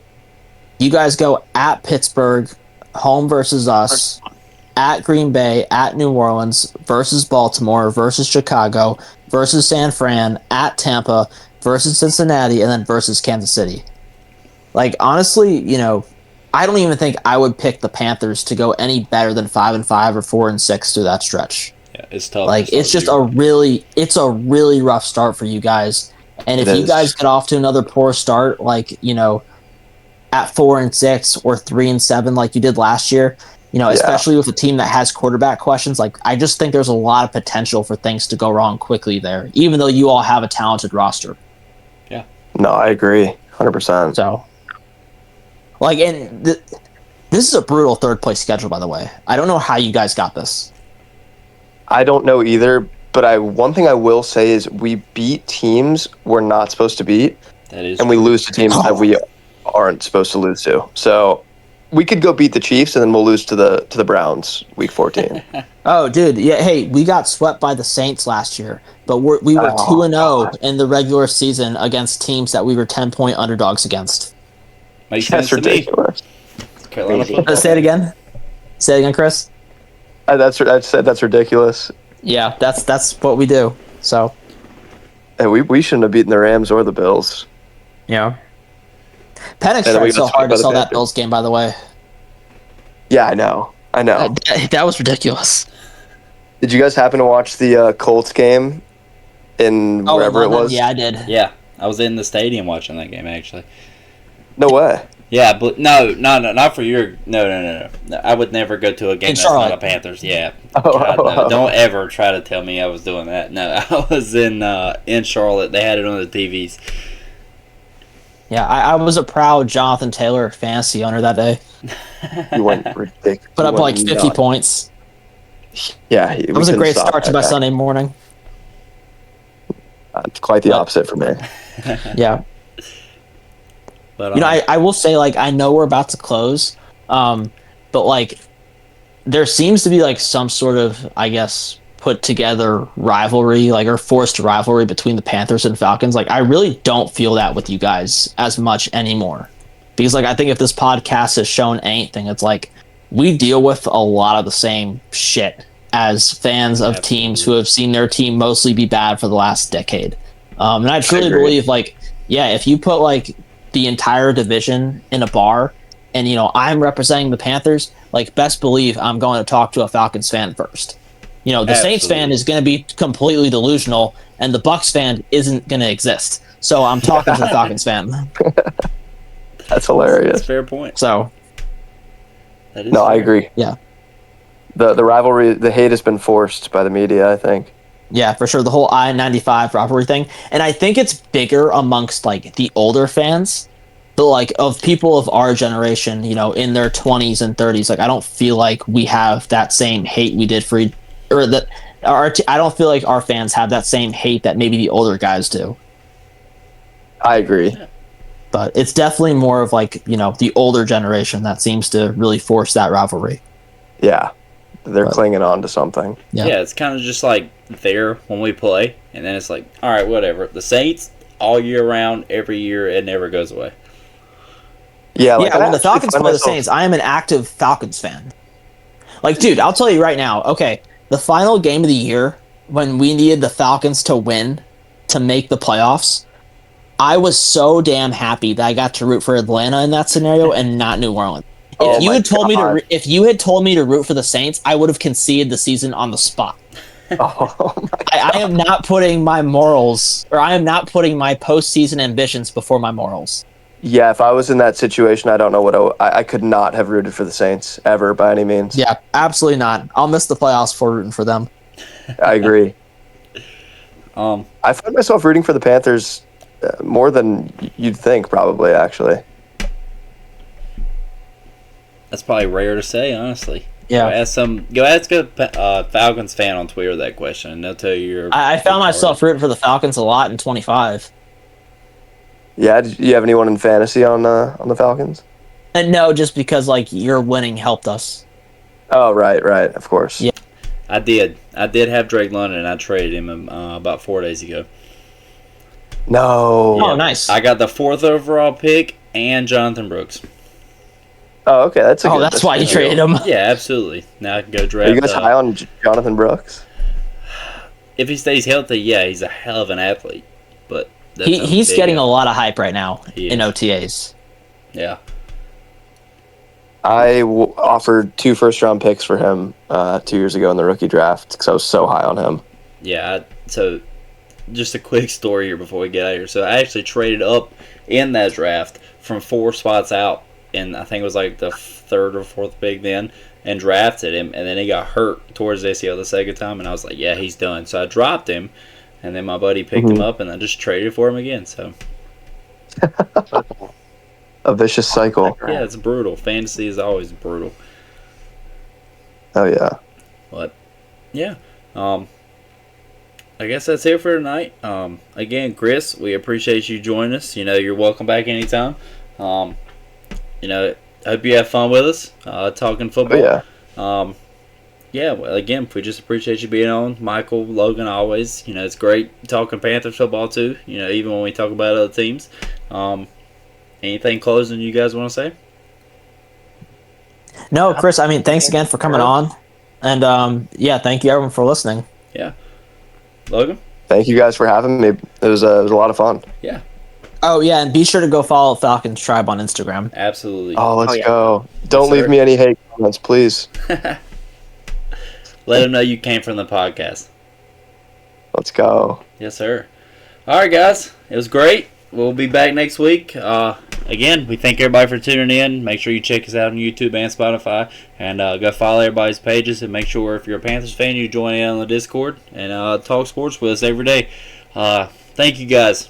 you guys go at Pittsburgh, home versus us, at Green Bay, at New Orleans, versus Baltimore, versus Chicago, versus San Fran, at Tampa, versus Cincinnati, and then versus Kansas City. Like, honestly, I don't even think I would pick the Panthers to go any better than 5-5 or 4-6 through that stretch. Yeah, it's tough. Like, it's just a really rough start for you guys. And if you guys get off to another poor start, like, at 4-6 or 3-7, like you did last year, especially with a team that has quarterback questions, like, I just think there's a lot of potential for things to go wrong quickly there, even though you all have a talented roster. Yeah. No, I agree. 100%. So, like, and this is a brutal third place schedule, by the way. I don't know how you guys got this. I don't know either, but one thing I will say is we beat teams we're not supposed to beat, and we lose to teams that we aren't supposed to lose to. So we could go beat the Chiefs, and then we'll lose to the Browns week 14. Oh, dude, yeah. Hey, we got swept by the Saints last year, but we were 2-0 in the regular season against teams that we were 10-point underdogs against. Makes sense That's ridiculous. Say it again. Say it again, Chris. I said that's ridiculous. Yeah, that's what we do. So, hey, we shouldn't have beaten the Rams or the Bills. Yeah. Penix tried so hard to sell that Bills game, by the way. Yeah, I know. That was ridiculous. Did you guys happen to watch the Colts game in wherever it was? Yeah, I did. Yeah, I was in the stadium watching that game, actually. No way. Yeah, but no, not for your. No. I would never go to a game that's not a Panthers. Yeah. God, no, don't ever try to tell me I was doing that. No, I was in Charlotte. They had it on the TVs. Yeah, I was a proud Jonathan Taylor fantasy owner that day. You went ridiculous. Put up like 50 points. Yeah, it was a great start to my Sunday morning. It's quite the opposite for me. Yeah. But, I will say, like, I know we're about to close, but, like, there seems to be, like, some sort of, I guess, put together rivalry, like, or forced rivalry between the Panthers and Falcons. Like, I really don't feel that with you guys as much anymore. Because, like, I think if this podcast has shown anything, it's like we deal with a lot of the same shit as fans of teams who have seen their team mostly be bad for the last decade. And I truly believe, like, yeah, if you put, like, the entire division in a bar and, I'm representing the Panthers, like, best believe I'm going to talk to a Falcons fan first. The Saints fan is going to be completely delusional, and the Bucs fan isn't going to exist. So I'm talking to the Falcons fan. That's hilarious. That's a fair point. So, no, I agree. Yeah. The rivalry, the hate has been forced by the media, I think. Yeah, for sure. The whole I-95 rivalry thing. And I think it's bigger amongst, like, the older fans. But, like, of people of our generation, in their 20s and 30s, like, I don't feel like we have that same hate we did for I don't feel like our fans have that same hate that maybe the older guys do. I agree. But it's definitely more of, like, the older generation that seems to really force that rivalry. Yeah. They're clinging on to something. Yeah, it's kind of just like there when we play, and then it's like, all right, whatever. The Saints, all year round, every year, it never goes away. Yeah, when the Falcons play the Saints, I am an active Falcons fan. Like, dude, I'll tell you right now, okay, the final game of the year, when we needed the Falcons to win to make the playoffs, I was so damn happy that I got to root for Atlanta in that scenario and not New Orleans. If you had told me to root for the Saints, I would have conceded the season on the spot. I am not putting my morals, or I am not putting my postseason ambitions before my morals. Yeah, if I was in that situation, I don't know what I could not have rooted for the Saints ever by any means. Yeah, absolutely not. I'll miss the playoffs for rooting for them. I agree. I find myself rooting for the Panthers more than you'd think, probably, actually. That's probably rare to say, honestly. Yeah. Go ask a Falcons fan on Twitter that question, and they'll tell you. I found myself rooting for the Falcons a lot in 25. Yeah, did you have anyone in fantasy on the Falcons? And no, just because like your winning helped us. Oh, right, of course. Yeah. I did have Drake London, and I traded him about 4 days ago. No. Oh, nice. I got the 4th overall pick and Jonathan Brooks. Oh, okay, that's that's why you traded him. Yeah, absolutely. Now I can go draft. Are you guys high on Jonathan Brooks? If he stays healthy, yeah, he's a hell of an athlete. But he's getting a lot of hype right now He in is. OTAs. Yeah. I offered 2 first-round picks for him 2 years ago in the rookie draft because I was so high on him. Yeah, so just a quick story here before we get out of here. So I actually traded up in that draft from 4 spots out, and I think it was like the 3rd or 4th pick then, and drafted him, and then he got hurt towards the ACL the second time, and I was like, yeah, he's done. So I dropped him, and then my buddy picked him up, and I just traded for him again. So A vicious cycle. yeah, it's brutal. Fantasy is always brutal. Oh, yeah. But yeah, I guess that's it for tonight. Again, Chris, we appreciate you joining us. You're welcome back anytime. Hope you have fun with us talking football. Oh, yeah. Well, again, we just appreciate you being on. Michael, Logan, always. It's great talking Panthers football too. Even when we talk about other teams. Anything closing you guys want to say? No, Chris, thanks again for coming on. And thank you everyone for listening. Yeah. Logan? Thank you guys for having me. It was a lot of fun. Yeah. Oh, yeah, and be sure to go follow Falconstribe on Instagram. Absolutely. Oh, let's yeah. go. Don't Yes, leave sir. me any hate comments, please. Let them know you came from the podcast. Let's go. Yes, sir. All right, guys. It was great. We'll be back next week. Again, we thank everybody for tuning in. Make sure you check us out on YouTube and Spotify. And go follow everybody's pages. And make sure if you're a Panthers fan, you join in on the Discord. And talk sports with us every day. Thank you, guys.